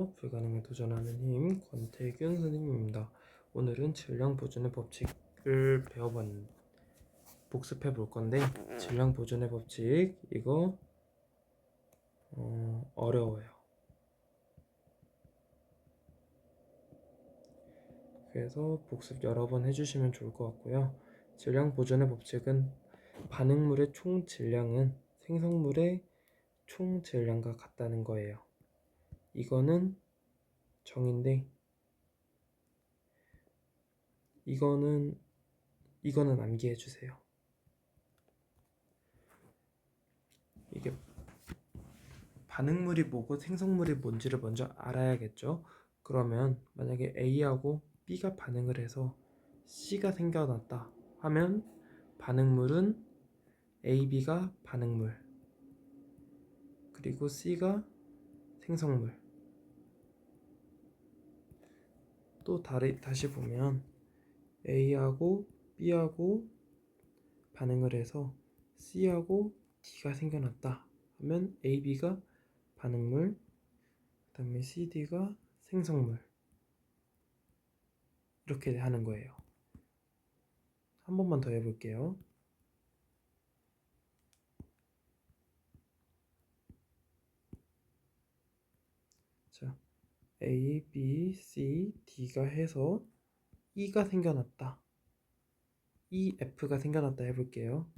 안녕하세요. 불가능에 도전하는 힘 권태균 선생님입니다. 오늘은 질량 보존의 법칙을 복습해 볼 건데, 질량 보존의 법칙 이거 어려워요. 그래서 복습 여러 번 해주시면 좋을 것 같고요. 질량 보존의 법칙은 반응물의 총 질량은 생성물의 총 질량과 같다는 거예요. 이거는 정인데, 이거는 암기해 주세요. 이게 반응물이 뭐고 생성물이 뭔지를 먼저 알아야겠죠. 그러면 만약에 A하고 B가 반응을 해서 C가 생겨났다 하면 반응물은 A, B가 반응물, 그리고 C가 생성물. 또 다시 보면 A하고 B하고 반응을 해서 C하고 D가 생겨났다 하면 A, B가 반응물, 그 다음에 C, D가 생성물. 이렇게 하는 거예요. 한 번만 더 해볼게요. 자, A, B, C, D가 해서 E가 생겨났다. E, F가 생겨났다 해볼게요.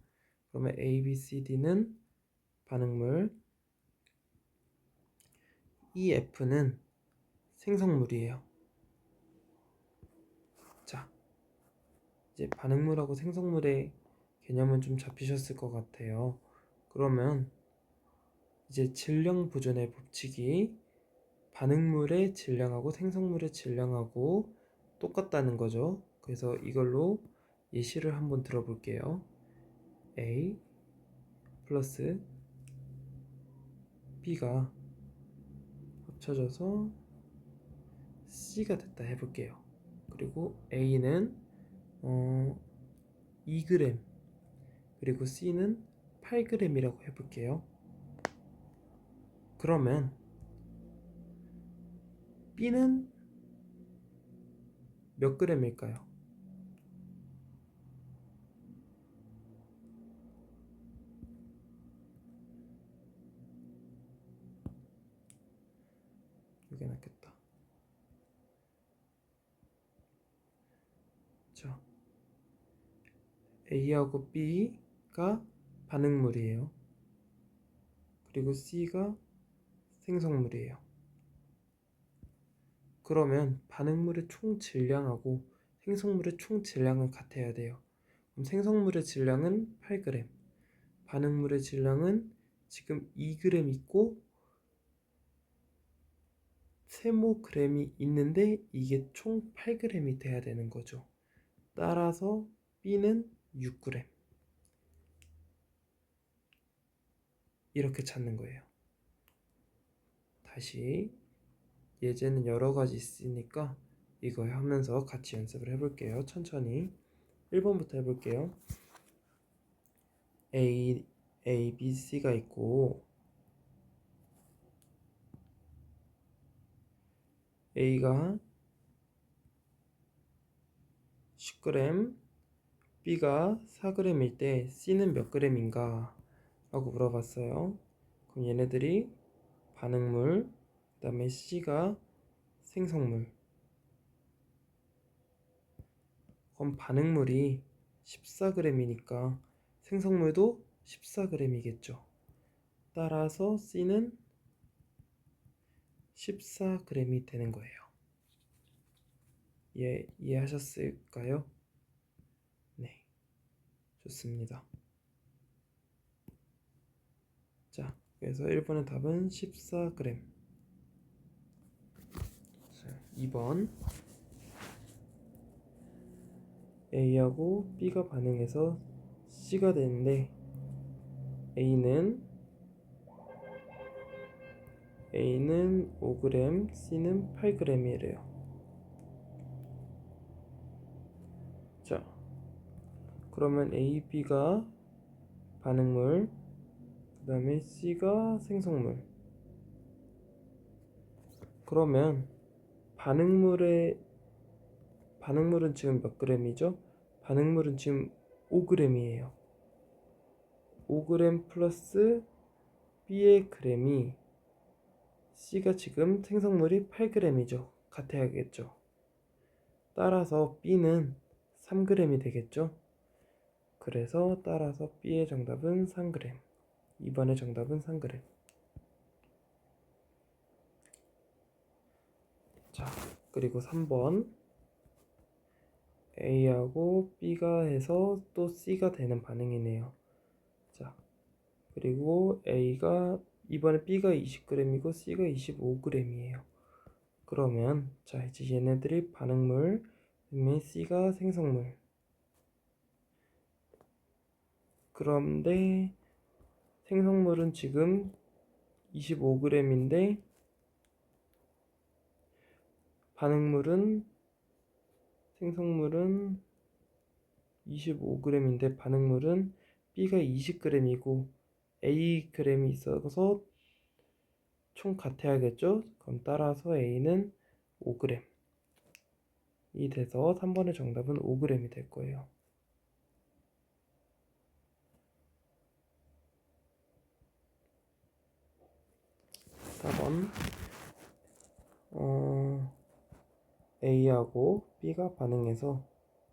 그러면 A, B, C, D는 반응물, E, F는 생성물이에요. 자, 이제 반응물하고 생성물의 개념은 좀 잡히셨을 것 같아요. 그러면 이제 질량 보존의 법칙이 반응물의 질량하고 생성물의 질량하고 똑같다는 거죠. 그래서 이걸로 예시를 한번 들어볼게요. A 플러스 B가 합쳐져서 C가 됐다 해볼게요. 그리고 A는 2g, 그리고 C는 8g이라고 해볼게요. 그러면 B는 몇 g일까요? 이게 낫겠다. 자, A하고 B가 반응물이에요. 그리고 C가 생성물이에요. 그러면 반응물의 총 질량하고 생성물의 총 질량은 같아야 돼요. 그럼 생성물의 질량은 8g, 반응물의 질량은 지금 2g 있고 세모그램이 있는데 이게 총 8g이 돼야 되는 거죠. 따라서 B는 6g. 이렇게 찾는 거예요. 다시 예제는 여러 가지 있으니까 이거 하면서 같이 연습을 해볼게요. 천천히 1번부터 해볼게요. A, B, C가 있고 A가 10g, B가 4g일 때 C는 몇 g인가 라고 물어봤어요. 그럼 얘네들이 반응물, 그 다음에 C가 생성물. 그럼 반응물이 14g이니까 생성물도 14g이겠죠. 따라서 C는 14g이 되는 거예요. 이해하셨을까요? 네, 좋습니다. 자, 그래서 1번의 답은 14g. 자, 2번 A하고 B가 반응해서 C가 되는데 A는 5g, C는 8g이래요. 자, 그러면 A, B가 반응물, 그 다음에 C가 생성물. 그러면 반응물은 지금 몇 g이죠? 반응물은 지금 5g이에요. 5g 플러스 B의 g이 C가 지금 생성물이 8g이죠. 같아야겠죠. 따라서 B는 3g이 되겠죠. 그래서 따라서 B의 정답은 3g. 2번의 정답은 3g. 자, 그리고 3번 A하고 B가 해서 또 C가 되는 반응이네요. 자, 그리고 이번에 B가 20g이고 C가 25g이에요. 그러면 자, 이제 얘네들이 반응물, 그다음에 C가 생성물. 그런데 생성물은 지금 25g인데 생성물은 25g인데 반응물은 B가 20g이고 A g이 있어서 총 같아야겠죠? 그럼 따라서 A는 5g이 돼서 3번의 정답은 5g이 될 거예요. 4번 A하고 B가 반응해서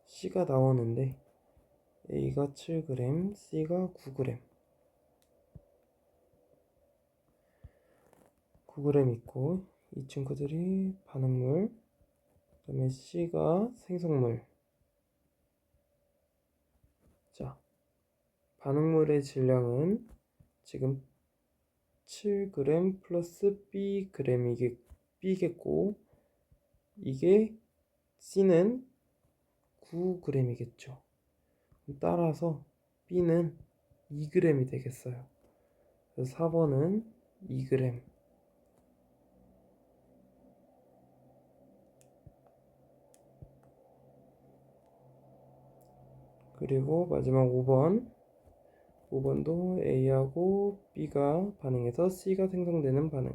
C가 나오는데 A가 7g, C가 9g 9g 있고 이 친구들이 반응물, 그 다음에 C가 생성물. 자, 반응물의 질량은 지금 7g 플러스 B겠고 이게 C는 9g이겠죠. 따라서 B는 2g이 되겠어요. 그래서 4번은 2g. 그리고 마지막 5번도 A하고 B가 반응해서 C가 생성되는 반응.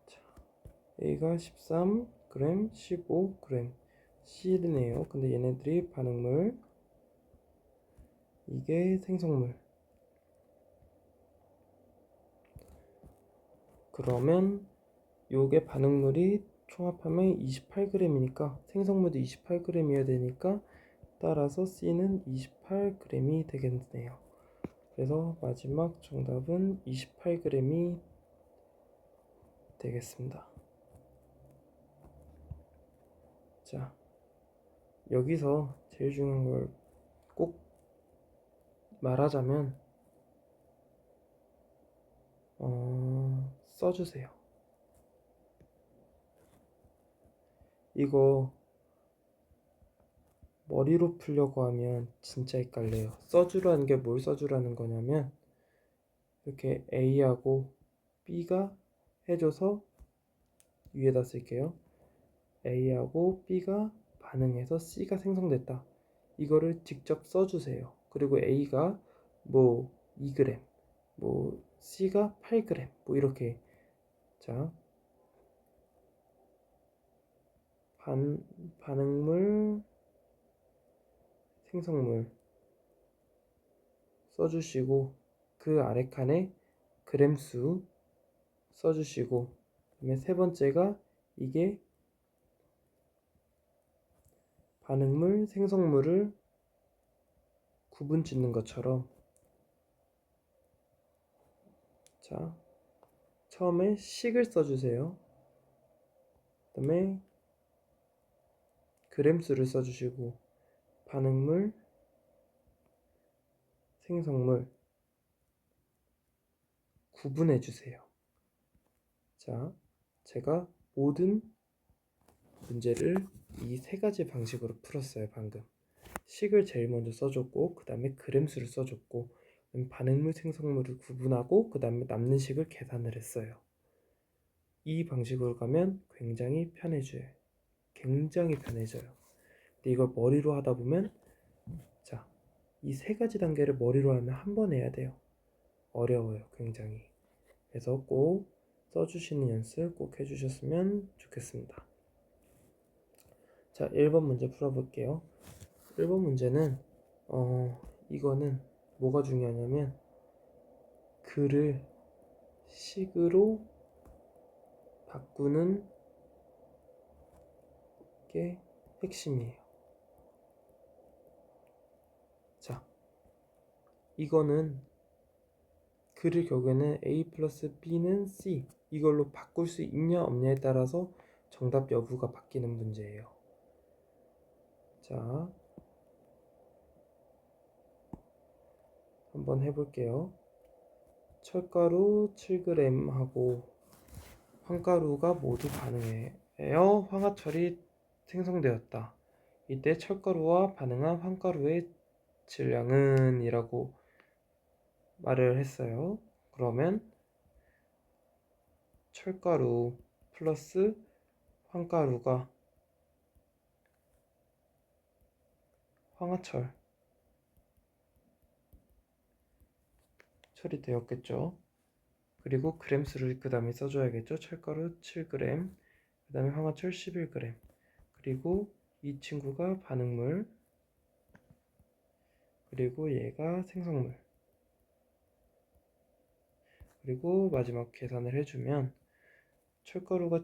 자, A가 13g, 15g, C네요. 근데 얘네들이 반응물, 이게 생성물. 그러면 요게 반응물이 총합하면 28g이니까 생성물도 28g이어야 되니까 따라서 C는 28g이 되겠네요. 그래서 마지막 정답은 28g이 되겠습니다. 자, 여기서 제일 중요한 걸 꼭 말하자면 써주세요. 이거 머리로 풀려고 하면 진짜 헷갈려요. 써주라는 게 뭘 써주라는 거냐면 이렇게 A하고 B가 해줘서 위에다 쓸게요. A하고 B가 반응해서 C가 생성됐다. 이거를 직접 써주세요. 그리고 A가 뭐 2g, 뭐 C가 8g, 뭐 이렇게. 자, 반응물, 생성물 써주시고 그 아래 칸에 그램수 써주시고, 그다음에 세 번째가 이게 반응물, 생성물을 구분 짓는 것처럼, 자, 처음에 식을 써주세요. 그 다음에 그램수를 써주시고 반응물, 생성물 구분해 주세요. 자, 제가 모든 문제를 이 세 가지 방식으로 풀었어요. 방금 식을 제일 먼저 써줬고, 그 다음에 그램수를 써줬고, 반응물, 생성물을 구분하고, 그 다음에 남는 식을 계산을 했어요. 이 방식으로 가면 굉장히 편해져요. 굉장히 편해져요. 근데 이걸 머리로 하다 보면, 자, 이 세 가지 단계를 머리로 하면 한 번 해야 돼요. 어려워요, 굉장히. 그래서 꼭 써주시는 연습 꼭 해주셨으면 좋겠습니다. 자, 1번 문제 풀어볼게요. 1번 문제는 이거는 뭐가 중요하냐면 글을 식으로 바꾸는 게 핵심이에요. 자, 이거는 글을 결국에는 A 플러스 B는 C 이걸로 바꿀 수 있냐 없냐에 따라서 정답 여부가 바뀌는 문제예요. 자, 한번 해볼게요. 철가루 7g 하고 황가루가 모두 반응하여 황화철이 생성되었다. 이때 철가루와 반응한 황가루의 질량은 이라고 말을 했어요. 그러면 철가루 플러스 황가루가 황화철 철이 되었겠죠. 그리고 그램수를 그 다음에 써줘야겠죠. 철가루 7g, 그 다음에 황화철 11g, 그리고 이 친구가 반응물, 그리고 얘가 생성물, 그리고 마지막 계산을 해주면 철가루가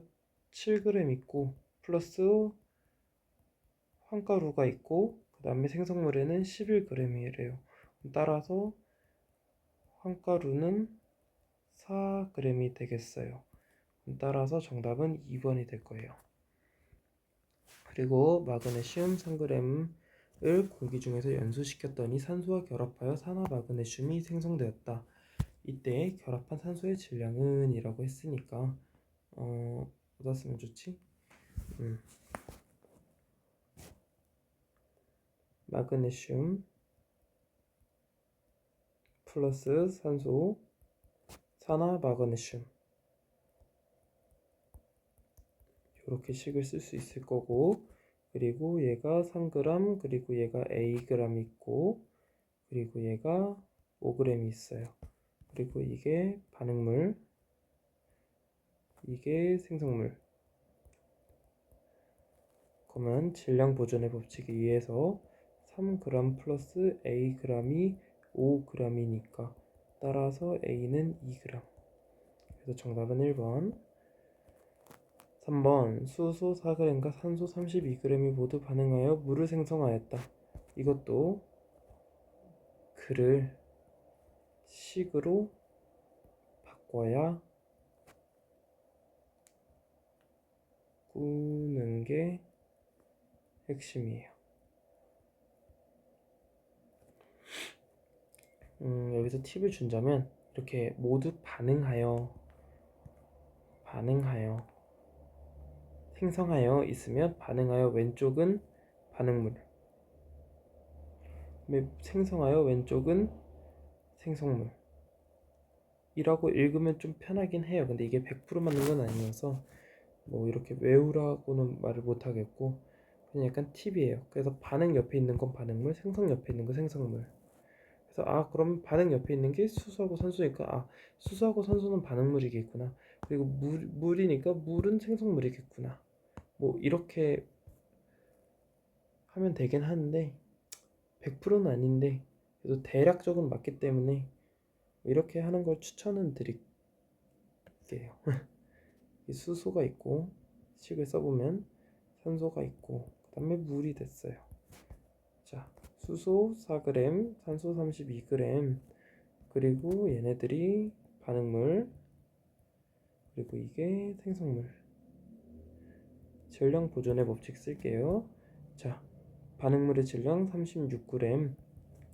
7g 있고 플러스 황가루가 있고 그 다음에 생성물에는 11g이래요. 따라서 황가루는 4g이 되겠어요. 따라서 정답은 2번이 될 거예요. 그리고 마그네슘 3g을 공기 중에서 연소시켰더니 산소와 결합하여 산화마그네슘이 생성되었다. 이때 결합한 산소의 질량은 이라고 했으니까 어디다 쓰면 좋지? 마그네슘 플러스 산소 산화마그네슘 이렇게 식을 쓸 수 있을 거고, 그리고 얘가 3g, 그리고 얘가 Ag 있고, 그리고 얘가 5g 있어요. 그리고 이게 반응물, 이게 생성물. 그러면 질량 보존의 법칙에 의해서 3g 플러스 Ag이 5g이니까 따라서 A는 2g. 그래서 정답은 1번. 3번 수소 4g과 산소 32g이 모두 반응하여 물을 생성하였다. 이것도 글을 식으로 바꿔야 꾸는 게 핵심이에요. 여기서 팁을 준다면 이렇게 모두 반응하여 생성하여 있으면 반응하여 왼쪽은 반응물, 생성하여 왼쪽은 생성물 이라고 읽으면 좀 편하긴 해요. 근데 이게 100% 맞는 건 아니어서 뭐 이렇게 외우라고는 말을 못 하겠고 그냥 약간 팁이에요. 그래서 반응 옆에 있는 건 반응물, 생성 옆에 있는 건 생성물. 그래서 그럼 반응 옆에 있는 게 수소하고 산소니까 수소하고 산소는 반응물이겠구나. 그리고 물이니까 물은 생성물이겠구나. 뭐 이렇게 하면 되긴 하는데 100%는 아닌데 그래도 대략적으로 맞기 때문에 이렇게 하는 걸 추천은 드릴게요. 수소가 있고 식을 써보면 산소가 있고 그 다음에 물이 됐어요. 자, 수소 4g, 산소 32g, 그리고 얘네들이 반응물, 그리고 이게 생성물. 질량 보존의 법칙 쓸게요. 자, 반응물의 질량 36g,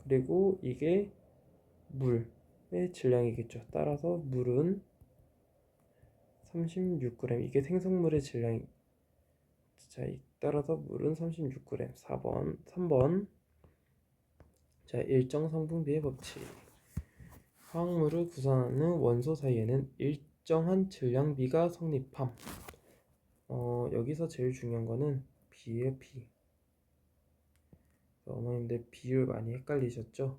그리고 이게 물의 질량이겠죠. 따라서 물은 36g, 이게 생성물의 질량. 자, 따라서 물은 36g. 4번, 3번. 자, 일정 성분비의 법칙. 화학물을 구성하는 원소 사이에는 일정한 질량비가 성립함. 여기서 제일 중요한 거는 B예요, B. 어머님들 비율 많이 헷갈리셨죠?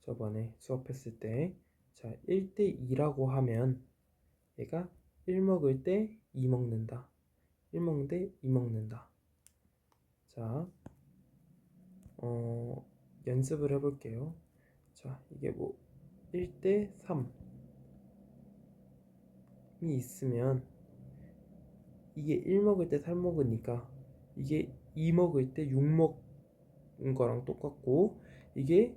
저번에 수업했을 때. 자, 1대 2라고 하면 얘가 1 먹을 때 2 먹는다. 1 먹는데 2 먹는다. 자, 연습을 해볼게요. 자, 이게 뭐 1대 3이 있으면 이게 1 먹을 때 3 먹으니까 이게 2 먹을 때 6 먹는 거랑 똑같고, 이게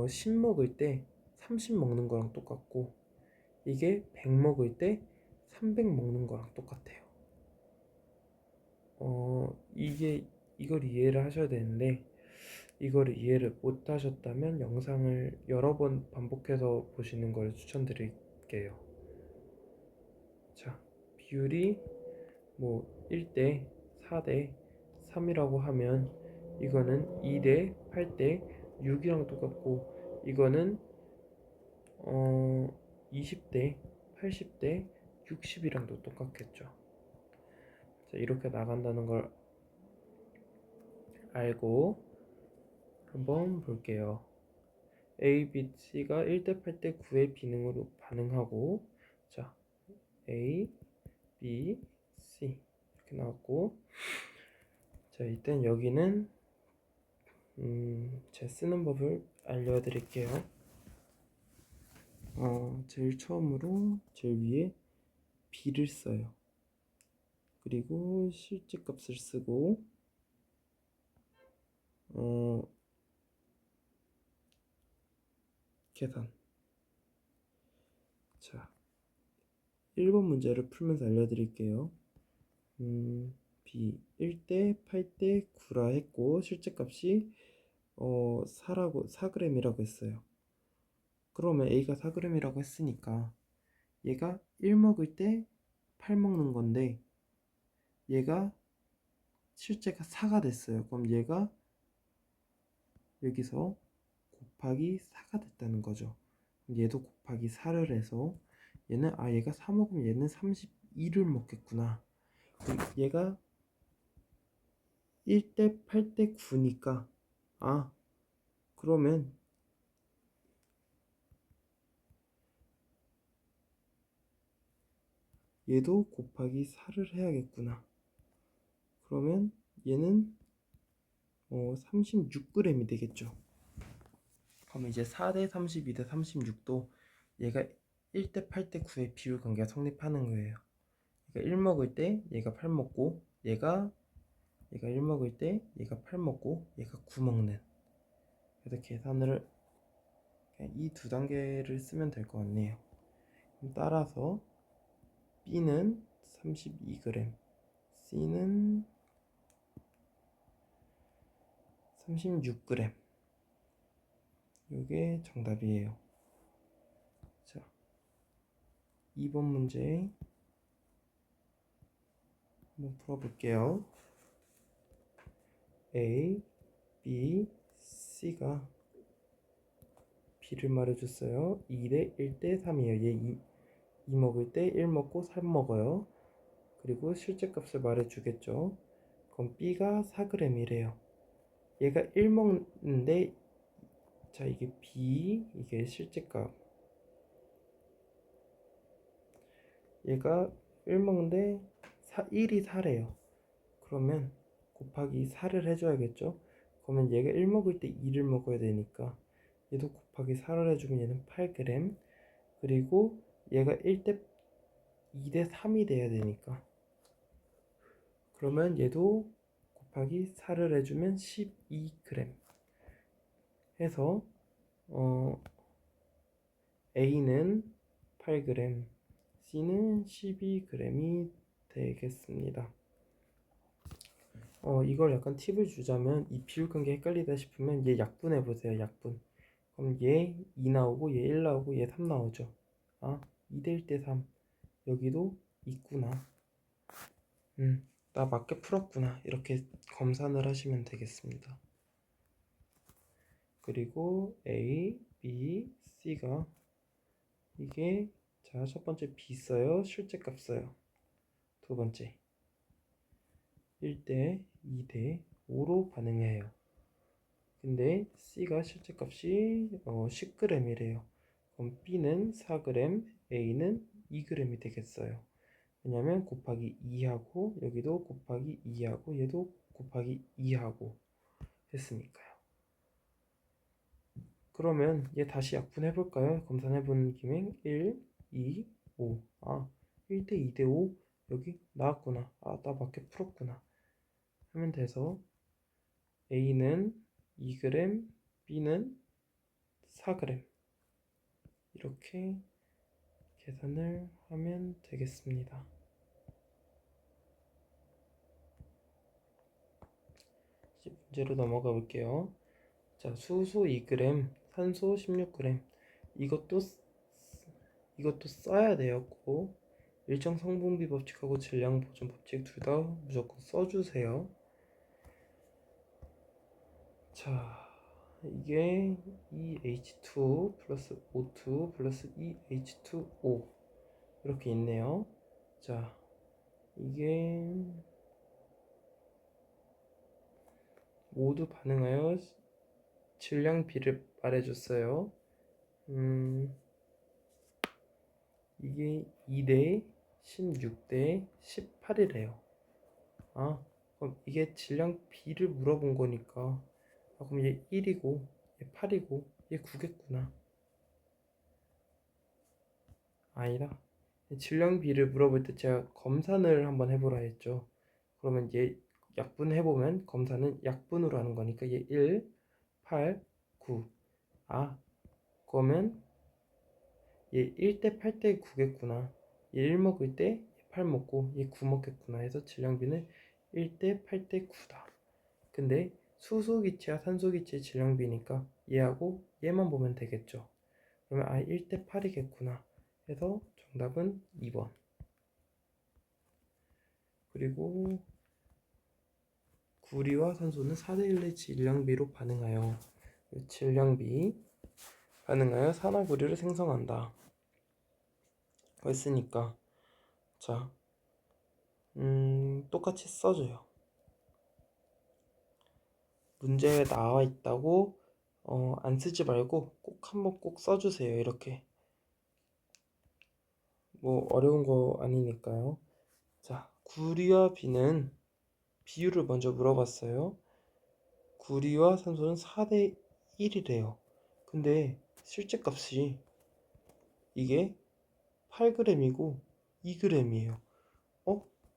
10 먹을 때 30 먹는 거랑 똑같고, 이게 100 먹을 때 300 먹는 거랑 똑같아요. 이걸 이해를 하셔야 되는데, 이걸 이해를 못 하셨다면 영상을 여러 번 반복해서 보시는 걸 추천드릴게요. 자, 비율이 뭐 1대 4대 3이라고 하면 이거는 2대 8대 6이랑 똑같고, 이거는 20대 80대 60이랑도 똑같겠죠. 자, 이렇게 나간다는 걸 알고 한번 볼게요. A, B, C가 1대 8대 9의 비능으로 반응하고, 자, A, B, C 이렇게 나왔고, 자, 일단 여기는 제가 쓰는 법을 알려드릴게요. 제일 처음으로 제일 위에 B를 써요. 그리고 실제값을 쓰고, 계산. 자, 1번 문제를 풀면서 알려드릴게요. B 1대 8대 9라 했고, 실제값이 4g이라고 했어요. 그러면 A가 4g이라고 했으니까 얘가 1 먹을 때 8 먹는 건데, 얘가 실제가 4가 됐어요. 그럼 얘가 여기서 곱하기 4가 됐다는 거죠. 얘도 곱하기 4를 해서 얘는 얘가 4 먹으면 얘는 32를 먹겠구나. 얘가 1대 8대 9니까 그러면 얘도 곱하기 4를 해야겠구나. 그러면 얘는 36g이 되겠죠. 그러면 이제 4대 32대 36도 얘가 1대 8대 9의 비율 관계가 성립하는 거예요. 그러니까 1 먹을 때 얘가 8 먹고, 얘가 1 먹을 때 얘가 8 먹고, 얘가 9 먹는. 그래서 계산을 그냥 이 두 단계를 쓰면 될 것 같네요. 따라서 B는 32g, C는 36g. 이게 정답이에요. 자, 2번 문제 한번 풀어볼게요. A, B, C가 B를 말해줬어요. 2대 1대 3이에요. 얘 2 먹을 때 1 먹고 3 먹어요. 그리고 실제값을 말해주겠죠. 그럼 B가 4g이래요. 얘가 1 먹는데, 자, 이게 B, 이게 실제값. 얘가 1 먹는데 1이 4래요. 그러면 곱하기 4를 해줘야겠죠. 그러면 얘가 1 먹을 때 2를 먹어야 되니까 얘도 곱하기 4를 해주면 얘는 8g. 그리고 얘가 1대 2대 3이 돼야 되니까, 그러면 얘도 곱하기 4를 해주면 12g 해서 A는 8g, C는 12g이 되겠습니다. 이걸 약간 팁을 주자면, 이 비율 관계 헷갈리다 싶으면 얘 약분해 보세요. 약분. 그럼 얘 2 나오고, 얘 1 나오고, 얘 3 나오죠. 2대 1대 3. 여기도 있구나. 나 맞게 풀었구나. 이렇게 검산을 하시면 되겠습니다. 그리고 A, B, C가 이게, 자, 첫 번째 B 써요. 실제값 써요. 두 번째 1대 2대 5로 반응해요. 근데 C가 실제값이 10g이래요. 그럼 B는 4g, A는 2g이 되겠어요. 왜냐면 곱하기 2하고 여기도 곱하기 2하고 얘도 곱하기 2하고 했으니까요. 그러면 얘 다시 약분해 볼까요? 검산해보는 김에 1, 2, 5. 1대 2대 5 여기 나왔구나. 나 맞게 풀었구나. 하면 돼서 A는 2g, B는 4g 이렇게 계산을 하면 되겠습니다. 이제 문제로 넘어가 볼게요. 자, 수소 2g, 산소 16g. 이것도 써야 돼요. 꼭 일정 성분비 법칙하고 질량 보존 법칙 둘 다 무조건 써주세요. 자, 이게 EH2 플러스 O2 플러스 EH2O 이렇게 있네요. 자, 이게 모두 반응하여 질량 비를 말해줬어요. 이게 2대 16대 18이래요. 그럼 이게 질량 B를 물어본 거니까 그럼 얘 1이고 얘 8이고 얘 9겠구나. 아니다. 질량 B를 물어볼 때 제가 검산을 한번 해보라 했죠. 그러면 얘 약분해보면 검사는 약분으로 하는 거니까 얘 1, 8, 9. 그러면 얘 1대 8대 9겠구나. 얘 1 먹을 때 얘 8 먹고 얘 9 먹겠구나 해서 질량비는 1대 8대 9다. 근데 수소기체와 산소기체의 질량비니까 얘하고 얘만 보면 되겠죠. 그러면 1대 8이겠구나 해서 정답은 2번. 그리고 구리와 산소는 4대1의 질량비로 반응하여 산화구리를 생성한다. 했으니까 자, 똑같이 써줘요. 문제에 나와 있다고 안 쓰지 말고 꼭 한번 꼭 써주세요. 이렇게 뭐 어려운 거 아니니까요. 자, 구리와 비는 비율을 먼저 물어봤어요. 구리와 산소는 4대 1이래요. 근데 실제 값이 이게 8g이고 2g이에요.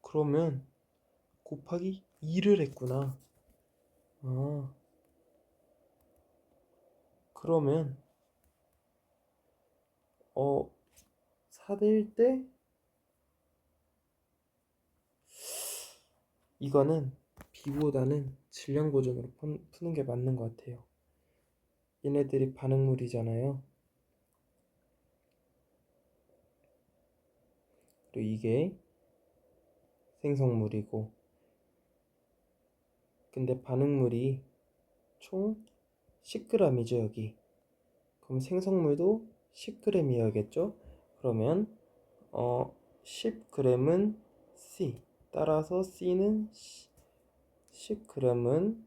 그러면 곱하기 2를 했구나. 그러면 4대 1 때 이거는 B보다는 질량 보존으로 푸는 게 맞는 것 같아요. 얘네들이 반응물이잖아요. 그리고 이게 생성물이고, 근데 반응물이 총 10g이죠 여기. 그럼 생성물도 10g이어야겠죠. 그러면 10g은 C, 따라서 C는 10g은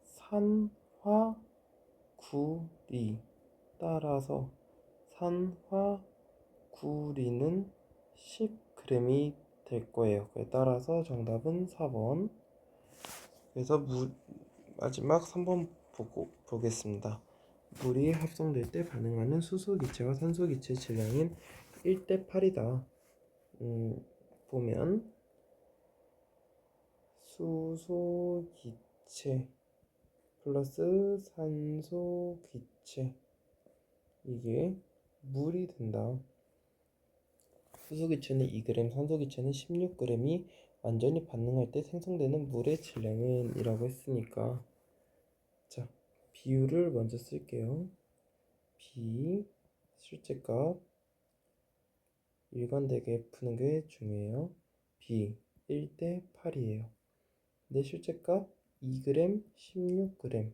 산화구리, 따라서 산화구리는 10g이 될 거예요. 따라서 정답은 4번. 그래서 마지막 3번 보겠습니다. 물이 합성될 때 반응하는 수소기체와 산소기체 질량인 1대 8이다. 보면 수소기체 플러스 산소기체 이게 물이 된다. 수소기체는 2g, 산소기체는 16g이 완전히 반응할 때 생성되는 물의 질량은 이라고 했으니까, 자, 비율을 먼저 쓸게요. B 실제값 일관되게 푸는 게 중요해요. B 1대 8이에요. 내 실제값 2g, 16g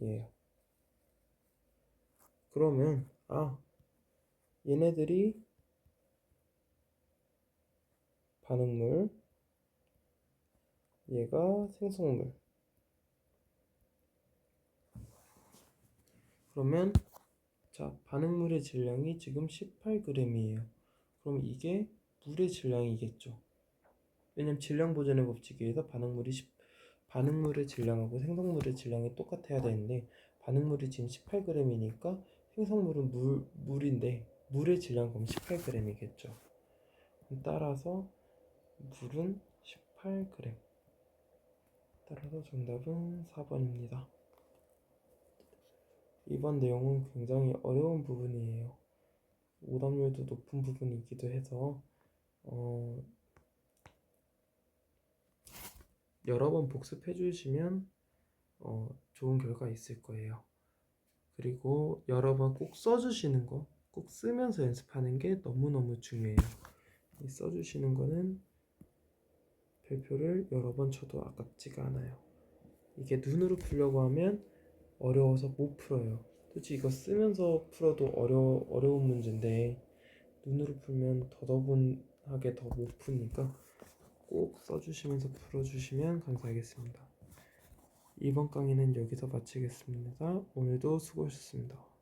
예요. 그러면 얘네들이 반응물, 얘가 생성물. 그러면 자, 반응물의 질량이 지금 18g이에요. 그럼 이게 물의 질량이겠죠. 왜냐면 질량 보존의 법칙에 의해서 반응물의 질량하고 생성물의 질량이 똑같아야 되는데 반응물이 지금 18g이니까 생성물은 물인데 물의 질량 그럼 18g이겠죠. 따라서 물은 18g. 따라서 정답은 4번입니다. 이번 내용은 굉장히 어려운 부분이에요. 오답률도 높은 부분이기도 해서 여러 번 복습해 주시면 좋은 결과 있을 거예요. 그리고 여러 번 꼭 써주시는 거, 꼭 쓰면서 연습하는 게 너무너무 중요해요. 이 써주시는 거는 별표를 여러 번 쳐도 아깝지가 않아요. 이게 눈으로 풀려고 하면 어려워서 못 풀어요. 솔직히 이거 쓰면서 풀어도 어려운 문제인데 눈으로 풀면 더더군하게 더 못 푸니까 꼭 써주시면서 풀어주시면 감사하겠습니다. 이번 강의는 여기서 마치겠습니다. 오늘도 수고하셨습니다.